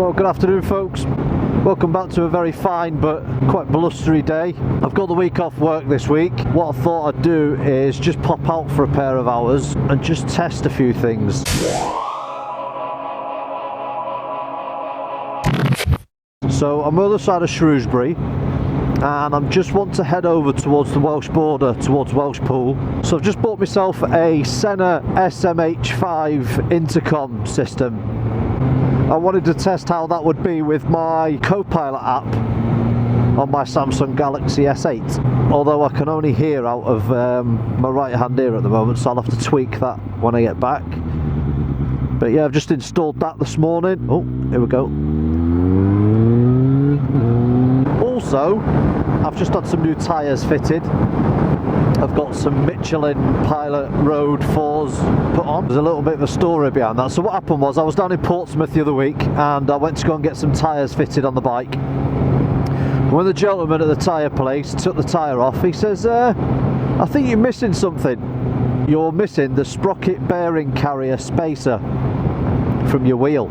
Well, good afternoon folks. Welcome back to a very fine but quite blustery day. I've got the week off work this week. What I thought I'd do is just pop out for a pair of hours and just test a few things. So I'm on the other side of Shrewsbury and I just want to head over towards the Welsh border, towards Welshpool. So I've just bought myself a Senna SMH5 intercom system. I wanted to test how that would be with my Copilot app on my Samsung Galaxy S8. Although I can only hear out of my right hand ear at the moment, so I'll have to tweak that when I get back. But yeah, I've just installed that this morning. Oh, here we go. Also, I've just had some new tyres fitted. I've got some Michelin Pilot Road 4s put on. There's a little bit of a story behind that. So what happened was I was down in Portsmouth the other week and I went to go and get some tyres fitted on the bike. When the gentleman at the tyre place took the tyre off, he says, I think you're missing something. You're missing the sprocket bearing carrier spacer from your wheel.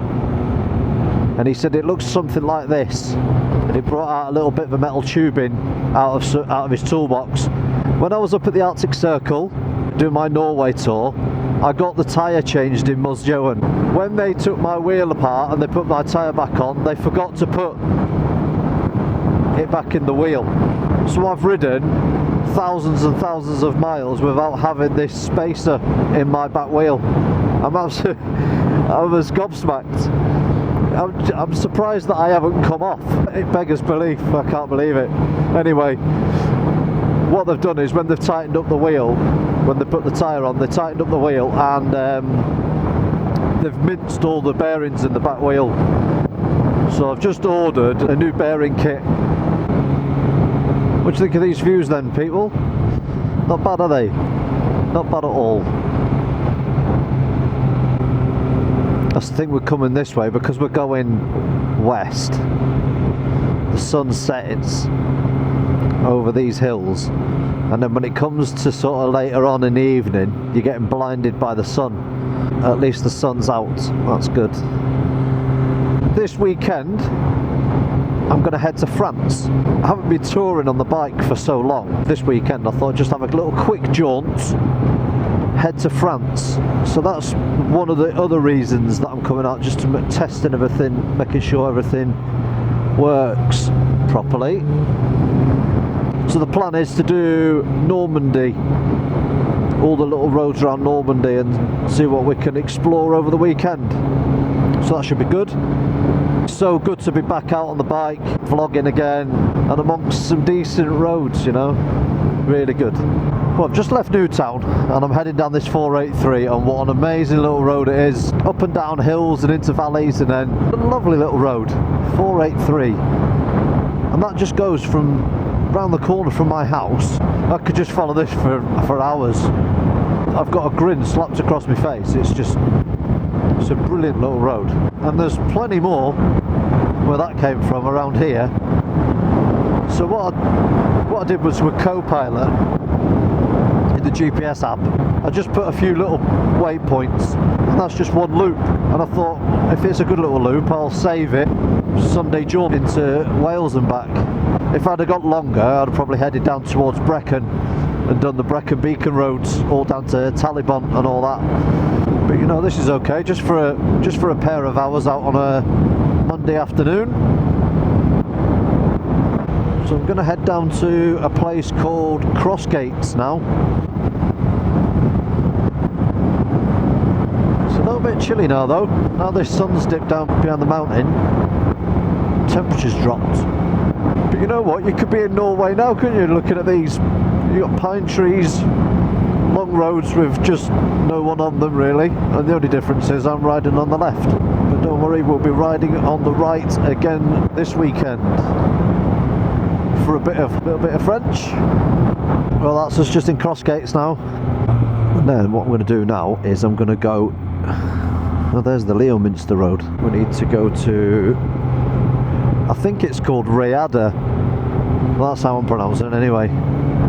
And he said it looks something like this. And he brought out a little bit of a metal tubing out of his toolbox. When I was up at the Arctic Circle doing my Norway tour, I got the tyre changed in Jaunt. When they took my wheel apart and they put my tyre back on, they forgot to put it back in the wheel. So I've ridden thousands and thousands of miles without having this spacer in my back wheel. I was gobsmacked. I'm surprised that I haven't come off. It beggars belief, I can't believe it. Anyway, what they've done is when they've tightened up the wheel, when they put the tyre on, they tightened up the wheel and they've minced all the bearings in the back wheel. So I've just ordered a new bearing kit. What do you think of these views then, people? Not bad, are they? Not bad at all. That's the thing, we're coming this way because we're going west. The sun sets over these hills, and then when it comes to sort of later on in the evening, you're getting blinded by the sun. At least the sun's out. That's good. This weekend I'm going to head to France. I haven't been touring on the bike for so long. This weekend I thought just have a little quick jaunt, head to France. So that's one of the other reasons that I'm coming out, just to testing everything, making sure everything works properly. So the plan is to do Normandy, all the little roads around Normandy, and see what we can explore over the weekend. So that should be good. So good to be back out on the bike, vlogging again, and amongst some decent roads, you know. Really good. Well, I've just left Newtown and I'm heading down this 483, and what an amazing little road it is. Up and down hills and into valleys, and then a lovely little road, 483. And that just goes from round the corner from my house. I could just follow this for hours. I've got a grin slapped across my face. It's a brilliant little road. And there's plenty more where that came from around here. So what I did was with Copilot in the GPS app, I just put a few little waypoints, and that's just one loop. And I thought, if it's a good little loop, I'll save it Sunday jaunt into Wales and back. If I'd have got longer, I'd have probably headed down towards Brecon and done the Brecon Beacon roads all down to Taliban and all that. But you know, this is okay, just for a pair of hours out on a Monday afternoon. So I'm going to head down to a place called Crossgates now. It's a little bit chilly now though. Now this sun's dipped down behind the mountain, temperature's dropped. But you know what, you could be in Norway now, couldn't you, looking at these. You've got pine trees, long roads with just no one on them really, and the only difference is I'm riding on the left. But don't worry, we'll be riding on the right again this weekend for a little bit of French. Well, that's us just in Crossgates now. And then what I'm going to do now is I'm going to go, well, there's the Leominster Road. We need to go to, I think it's called Rhayader. Well, that's how I'm pronouncing it anyway.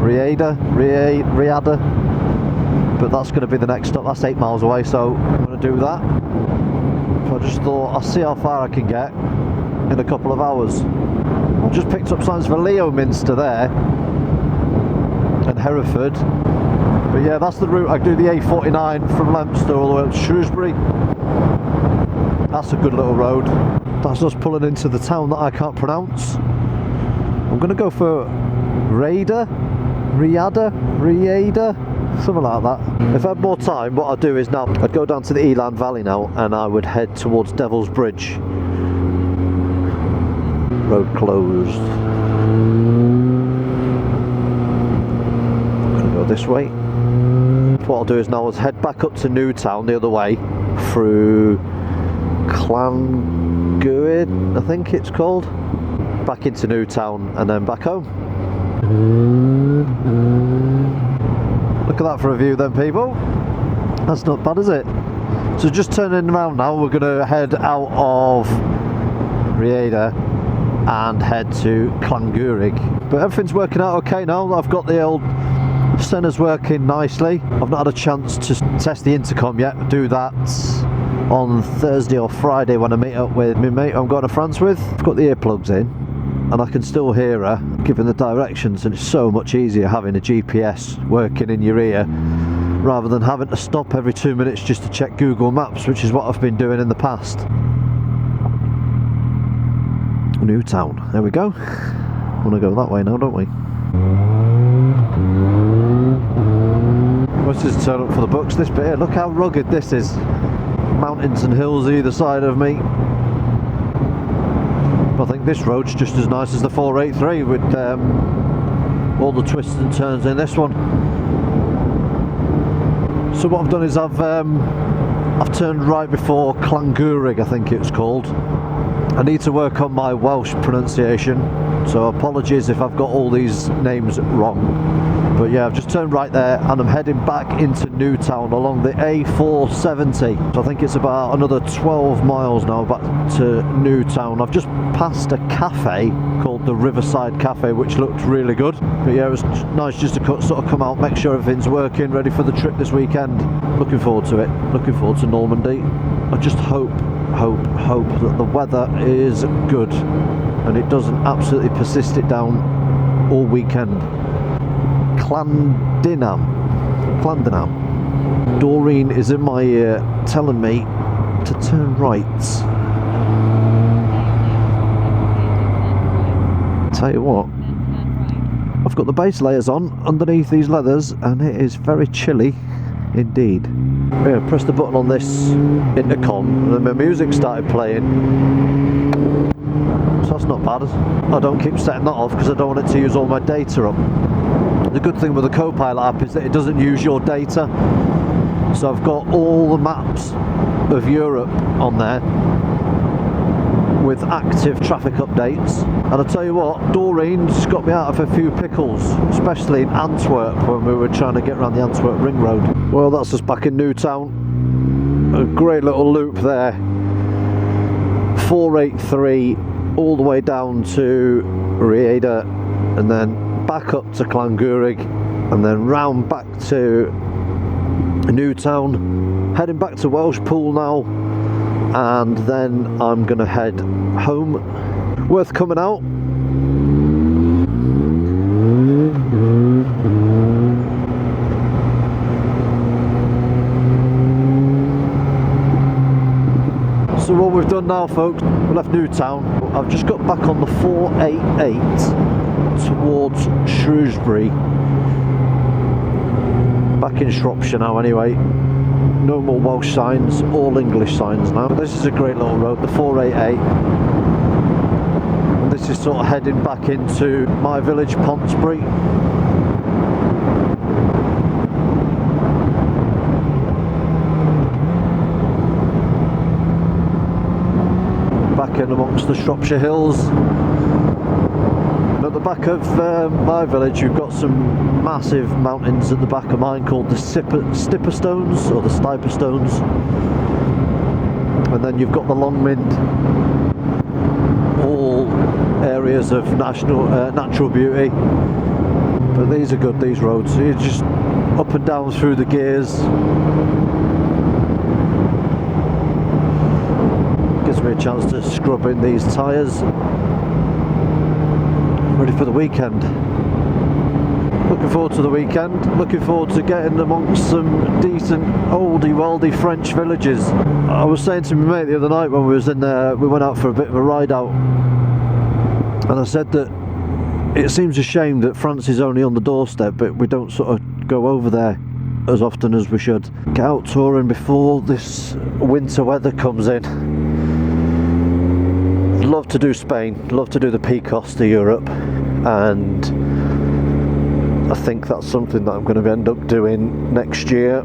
Rhayader. But that's going to be the next stop. That's 8 miles away, so I'm going to do that. I just thought I'll see how far I can get in a couple of hours. I've just picked up signs for Leominster there and Hereford. But yeah, that's the route. I do the A49 from Leominster all the way up to Shrewsbury. That's a good little road. That's us pulling into the town that I can't pronounce. I'm going to go for Rhayader, something like that. If I had more time, what I'd do is now I'd go down to the Eland Valley now and I would head towards Devil's Bridge. Road closed. I'm going to go this way. What I'll do is now is head back up to Newtown the other way through Llanguid, I think it's called. Back into Newtown and then back home. Look at that for a view then, people. That's not bad, is it? So just turning around now, we're going to head out of Rhayader and head to Llanguid. But everything's working out okay now. I've got the old centre's working nicely. I've not had a chance to test the intercom yet. Do that on Thursday or Friday when I meet up with my mate I'm going to France with. I've got the earplugs in and I can still hear her giving the directions, and it's so much easier having a GPS working in your ear rather than having to stop every 2 minutes just to check Google Maps, which is what I've been doing in the past. Newtown, there we go. I want to go that way now, don't we? Let's just turn up for the books this bit here. Look how rugged this is. Mountains and hills either side of me. I think this road's just as nice as the 483 with all the twists and turns in this one. So what I've done is I've turned right before Llanguid, I think it's called. I need to work on my Welsh pronunciation, so apologies if I've got all these names wrong. But yeah, I've just turned right there and I'm heading back into Newtown along the A470. So I think it's about another 12 miles now back to Newtown. I've just passed a cafe called the Riverside Cafe, which looked really good. But yeah, it was nice just to sort of come out, make sure everything's working, ready for the trip this weekend. Looking forward to it. Looking forward to Normandy. I just hope that the weather is good and it doesn't absolutely persist it down all weekend. Llandinam. Doreen is in my ear telling me to turn right. Tell you what, I've got the base layers on underneath these leathers and it is very chilly indeed. Yeah, press the button on this intercom and then my music started playing. So that's not bad. I don't keep setting that off because I don't want it to use all my data up. The good thing with the Copilot app is that it doesn't use your data. So I've got all the maps of Europe on there with active traffic updates. And I tell you what, Doreen's got me out of a few pickles, especially in Antwerp when we were trying to get around the Antwerp ring road. Well, that's us back in Newtown. A great little loop there. 483 all the way down to Rhayader and then back up to Llanguid and then round back to Newtown, heading back to Welshpool now, and then I'm gonna head home. Worth coming out. So what we've done now, folks, we left Newtown. I've just got back on the 488 towards Shrewsbury, back in Shropshire now anyway. No more Welsh signs, all English signs now. This is a great little road, the 488, and this is sort of heading back into my village, Ponsbury. Back in amongst the Shropshire hills. At the back of my village you've got some massive mountains at the back of mine called the Stipperstones or the Stiperstones, and then you've got the Longmynd, all areas of natural beauty. But these are good, these roads, so you're just up and down through the gears. gives me a chance to scrub in these tyres. Ready for the weekend. Looking forward to the weekend. Looking forward to getting amongst some decent oldie worldy French villages. I was saying to my mate the other night when we was in there, we went out for a bit of a ride out, and I said that it seems a shame that France is only on the doorstep, but we don't sort of go over there as often as we should. Get out touring before this winter weather comes in. Love to do Spain, love to do the Picos to Europe, and I think that's something that I'm going to end up doing next year.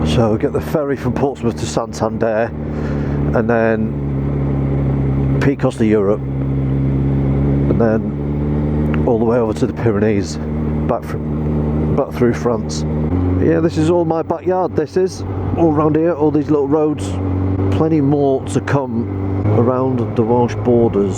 So get the ferry from Portsmouth to Santander, and then Picos to Europe, and then all the way over to the Pyrenees, back through France. Yeah, this is all my backyard. This is all around here, all these little roads. Plenty more to come around the Welsh borders.